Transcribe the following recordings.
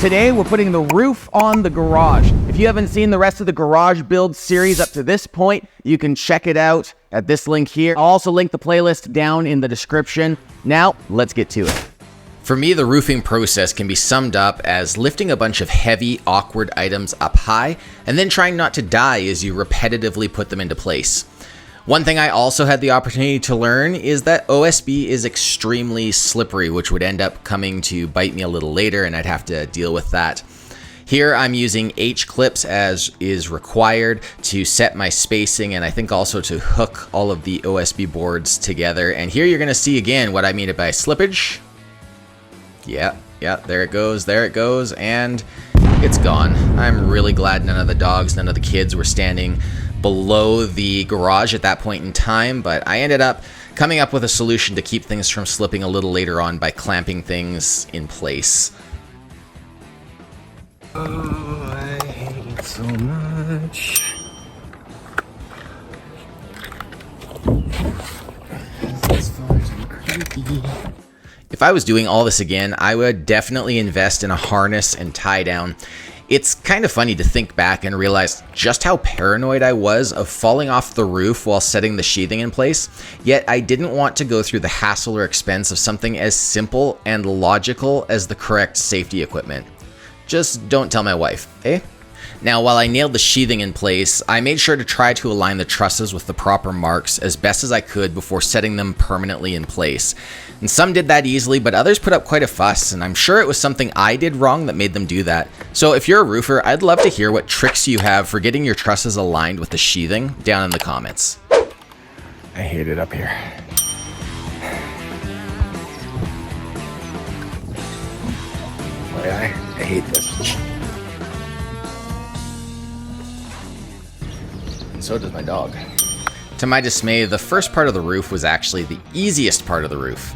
Today we're putting the roof on the garage. If you haven't seen the rest of the garage build series up to this point, you can check it out at this link here. I'll also link the playlist down in the description. Now, let's get to it. For me, the roofing process can be summed up as lifting a bunch of heavy, awkward items up high and then trying not to die as you repetitively put them into place. One thing I also had the opportunity to learn is that OSB is extremely slippery, which would end up coming to bite me a little later, and I'd have to deal with that. Here I'm using H-clips as is required to set my spacing, and I think also to hook all of the OSB boards together. And here you're going to see again what I mean by slippage. Yeah, there it goes, and it's gone. I'm really glad none of the dogs, none of the kids were standing below the garage at that point in time, but I ended up coming up with a solution to keep things from slipping a little later on by clamping things in place. Oh, I hate it so much. This is far too creepy. If I was doing all this again, I would definitely invest in a harness and tie down. It's kind of funny to think back and realize just how paranoid I was of falling off the roof while setting the sheathing in place, yet I didn't want to go through the hassle or expense of something as simple and logical as the correct safety equipment. Just don't tell my wife, eh? Now, while I nailed the sheathing in place, I made sure to try to align the trusses with the proper marks as best as I could before setting them permanently in place. And some did that easily, but others put up quite a fuss, and I'm sure it was something I did wrong that made them do that. So if you're a roofer, I'd love to hear what tricks you have for getting your trusses aligned with the sheathing down in the comments. I hate it up here. Boy, I hate this. So does my dog. To my dismay, the first part of the roof was actually the easiest part of the roof.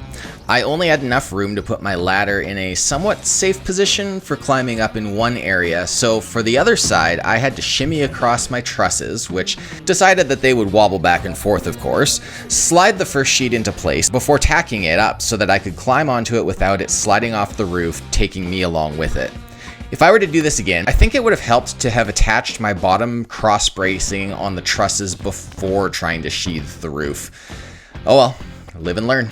I only had enough room to put my ladder in a somewhat safe position for climbing up in one area, so for the other side, I had to shimmy across my trusses, which decided that they would wobble back and forth, of course, slide the first sheet into place before tacking it up so that I could climb onto it without it sliding off the roof, taking me along with it. If I were to do this again, I think it would have helped to have attached my bottom cross bracing on the trusses before trying to sheathe the roof. Oh well, live and learn.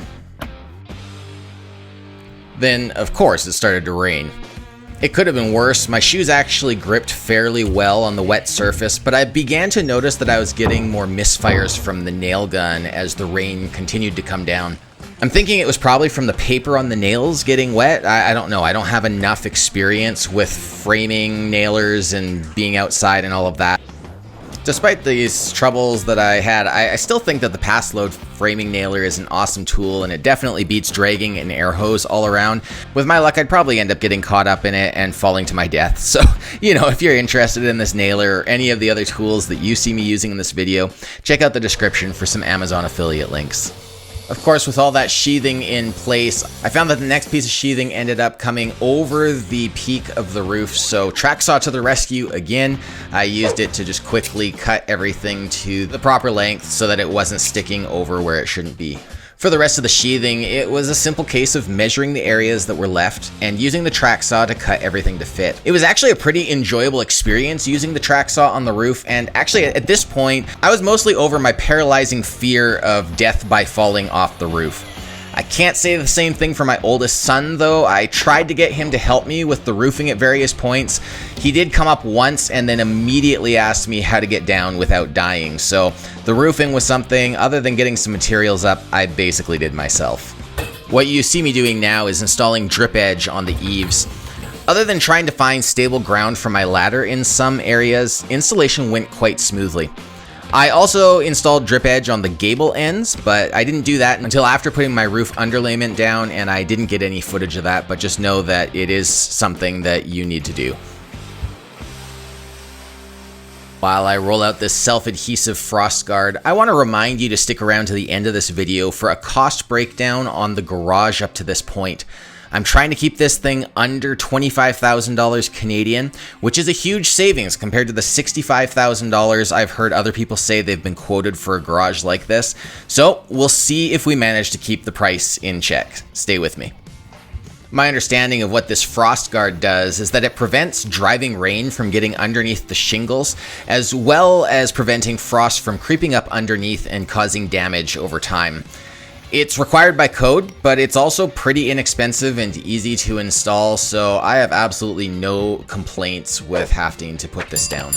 Then, of course, it started to rain. It could have been worse. My shoes actually gripped fairly well on the wet surface, but I began to notice that I was getting more misfires from the nail gun as the rain continued to come down. I'm thinking it was probably from the paper on the nails getting wet. I don't know. I don't have enough experience with framing nailers and being outside and all of that. Despite these troubles that I had, I still think that the pass load framing nailer is an awesome tool, and it definitely beats dragging an air hose all around. With my luck, I'd probably end up getting caught up in it and falling to my death. So, if you're interested in this nailer or any of the other tools that you see me using in this video, check out the description for some Amazon affiliate links. Of course, with all that sheathing in place, I found that the next piece of sheathing ended up coming over the peak of the roof, so track saw to the rescue again. I used it to just quickly cut everything to the proper length so that it wasn't sticking over where it shouldn't be. For the rest of the sheathing, it was a simple case of measuring the areas that were left and using the track saw to cut everything to fit. It was actually a pretty enjoyable experience using the track saw on the roof, and actually at this point, I was mostly over my paralyzing fear of death by falling off the roof. I can't say the same thing for my oldest son, though. I tried to get him to help me with the roofing at various points. He did come up once and then immediately asked me how to get down without dying. So the roofing was something, other than getting some materials up, I basically did myself. What you see me doing now is installing drip edge on the eaves. Other than trying to find stable ground for my ladder in some areas, installation went quite smoothly. I also installed drip edge on the gable ends, but I didn't do that until after putting my roof underlayment down, and I didn't get any footage of that, but just know that it is something that you need to do. While I roll out this self-adhesive frost guard, I want to remind you to stick around to the end of this video for a cost breakdown on the garage up to this point. I'm trying to keep this thing under $25,000 Canadian, which is a huge savings compared to the $65,000 I've heard other people say they've been quoted for a garage like this. So we'll see if we manage to keep the price in check. Stay with me. My understanding of what this frost guard does is that it prevents driving rain from getting underneath the shingles, as well as preventing frost from creeping up underneath and causing damage over time. It's required by code, but it's also pretty inexpensive and easy to install, so I have absolutely no complaints with having to put this down.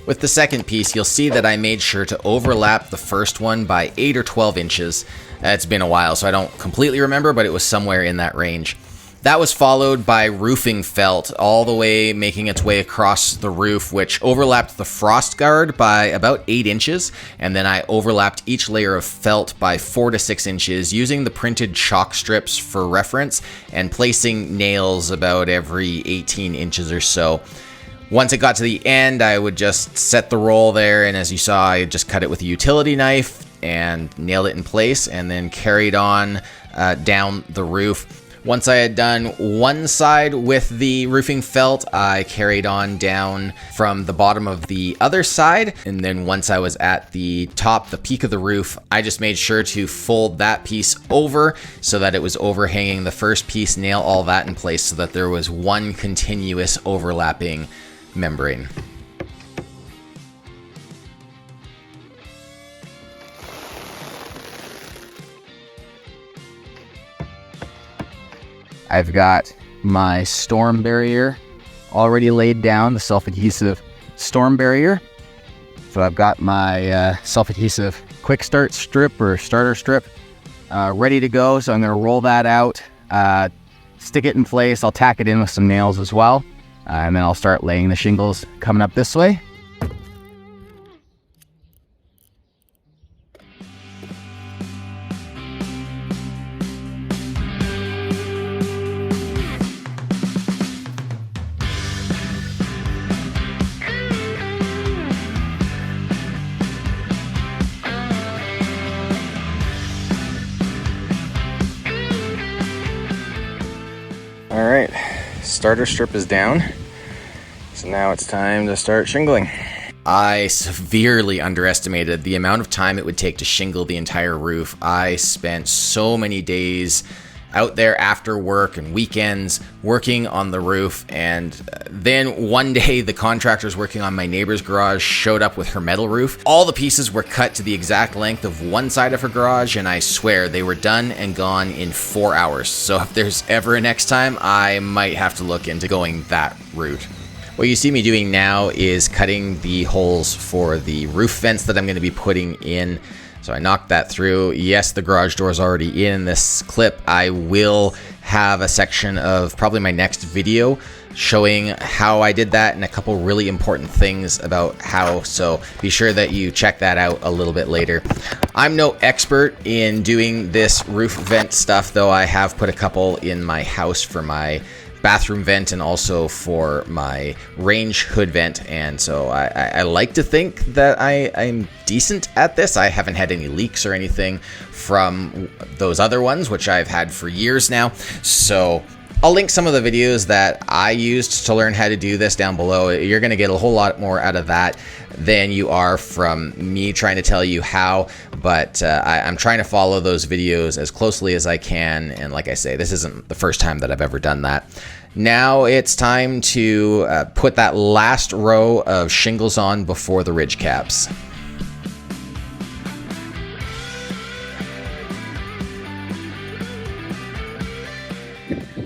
With the second piece, you'll see that I made sure to overlap the first one by 8 or 12 inches. It's been a while, so I don't completely remember, but it was somewhere in that range. That was followed by roofing felt, all the way making its way across the roof, which overlapped the frost guard by about 8 inches, and then I overlapped each layer of felt by 4 to 6 inches, using the printed chalk strips for reference, and placing nails about every 18 inches or so. Once it got to the end, I would just set the roll there, and as you saw, I just cut it with a utility knife and nailed it in place, and then carried on down the roof. Once I had done one side with the roofing felt, I carried on down from the bottom of the other side. And then once I was at the top, the peak of the roof, I just made sure to fold that piece over so that it was overhanging the first piece, nail all that in place so that there was one continuous overlapping membrane. I've got my storm barrier already laid down, the self-adhesive storm barrier. So I've got my self-adhesive quick start strip or starter strip ready to go. So I'm going to roll that out, stick it in place. I'll tack it in with some nails as well. And then I'll start laying the shingles coming up this way. All right, starter strip is down. So now it's time to start shingling. I severely underestimated the amount of time it would take to shingle the entire roof. I spent so many days out there after work and weekends working on the roof, and then one day the contractors working on my neighbor's garage showed up with her metal roof. All the pieces were cut to the exact length of one side of her garage, and I swear they were done and gone in 4 hours. So if there's ever a next time, I might have to look into going that route. What you see me doing now is cutting the holes for the roof vents that I'm going to be putting in. So I knocked that through. Yes, the garage door is already in this clip. I will have a section of probably my next video showing how I did that and a couple really important things about how, so be sure that you check that out a little bit later. I'm no expert in doing this roof vent stuff, though I have put a couple in my house for my bathroom vent and also for my range hood vent, and so I like to think that I'm decent at this. I haven't had any leaks or anything from those other ones, which I've had for years now, so I'll link some of the videos that I used to learn how to do this down below. You're going to get a whole lot more out of that than you are from me trying to tell you how, but I'm trying to follow those videos as closely as I can, and like I say, this isn't the first time that I've ever done that. Now it's time to put that last row of shingles on before the ridge caps.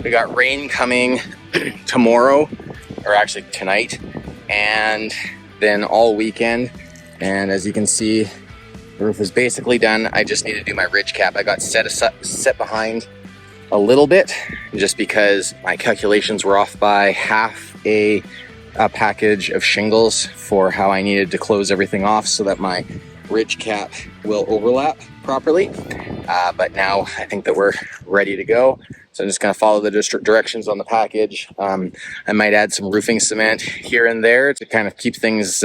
We got rain coming tomorrow, or actually tonight, and then all weekend. And as you can see, the roof is basically done. I just need to do my ridge cap. I got set behind a little bit just because my calculations were off by half a package of shingles for how I needed to close everything off so that my ridge cap will overlap properly. But now I think that we're ready to go. So I'm just going to follow the directions on the package. I might add some roofing cement here and there to kind of keep things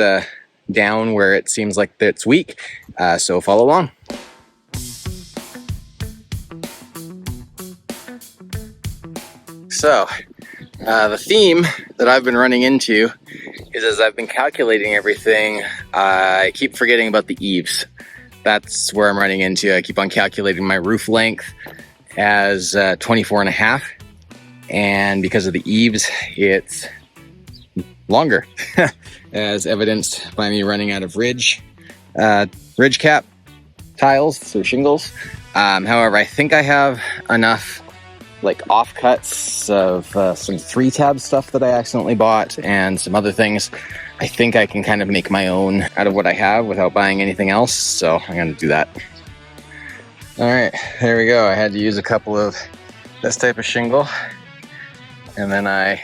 down where it seems like it's weak. So follow along. So the theme that I've been running into is as I've been calculating everything, I keep forgetting about the eaves. That's where I'm running into. I keep on calculating my roof length as 24 and a half. And because of the eaves, it's longer, as evidenced by me running out of ridge cap tiles, so shingles. However, I think I have enough like offcuts of some 3-tab stuff that I accidentally bought and some other things. I think I can kind of make my own out of what I have without buying anything else, so I'm gonna do that. All right, there we go. I had to use a couple of this type of shingle, and then I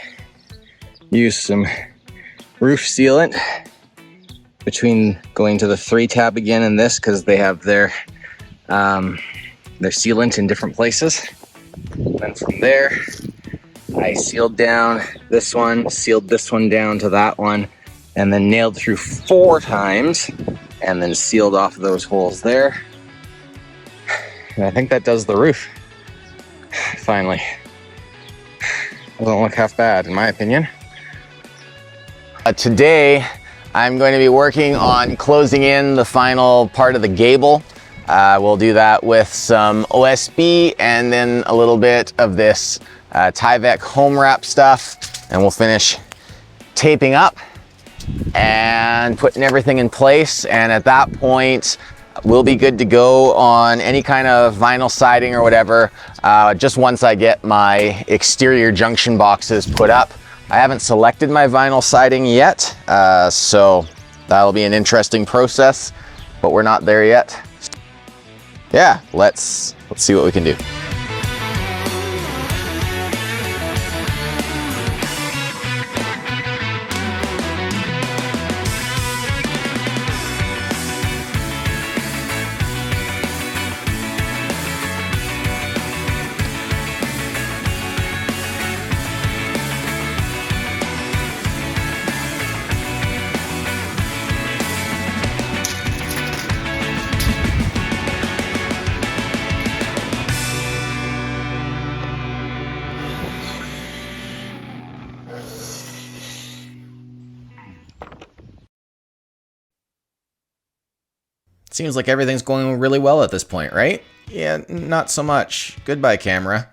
used some roof sealant between going to the 3-tab again and this, because they have their sealant in different places. And from there, I sealed down this one, sealed this one down to that one, and then nailed through 4 times, and then sealed off those holes there. And I think that does the roof. Finally. Doesn't look half bad, in my opinion. Today, I'm going to be working on closing in the final part of the gable. We'll do that with some OSB and then a little bit of this Tyvek home wrap stuff, and we'll finish taping up and putting everything in place. And at that point, we'll be good to go on any kind of vinyl siding or whatever, just once I get my exterior junction boxes put up. I haven't selected my vinyl siding yet, so that'll be an interesting process, but we're not there yet. Yeah, let's see what we can do. Seems like everything's going really well at this point, right? Yeah, not so much. Goodbye, camera.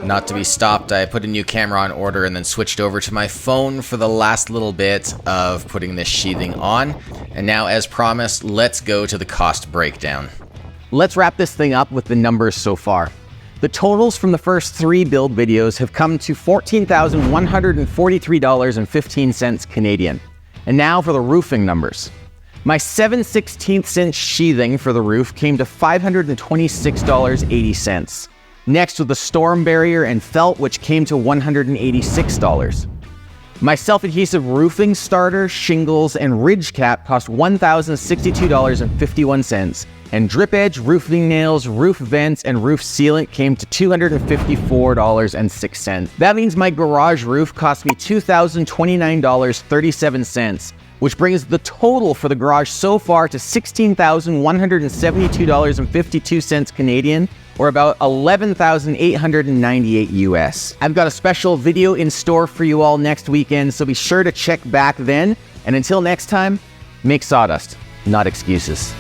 Not to be stopped, I put a new camera on order and then switched over to my phone for the last little bit of putting this sheathing on. And now, as promised, let's go to the cost breakdown. Let's wrap this thing up with the numbers so far. The totals from the first 3 build videos have come to $14,143.15 Canadian. And now for the roofing numbers. My 7/16" sheathing for the roof came to $526.80. Next with the storm barrier and felt, which came to $186. My self-adhesive roofing starter, shingles, and ridge cap cost $1,062.51. And drip edge, roofing nails, roof vents, and roof sealant came to $254.06. That means my garage roof cost me $2,029.37, which brings the total for the garage so far to $16,172.52 Canadian, or about $11,898 US. I've got a special video in store for you all next weekend, so be sure to check back then. And until next time, make sawdust, not excuses.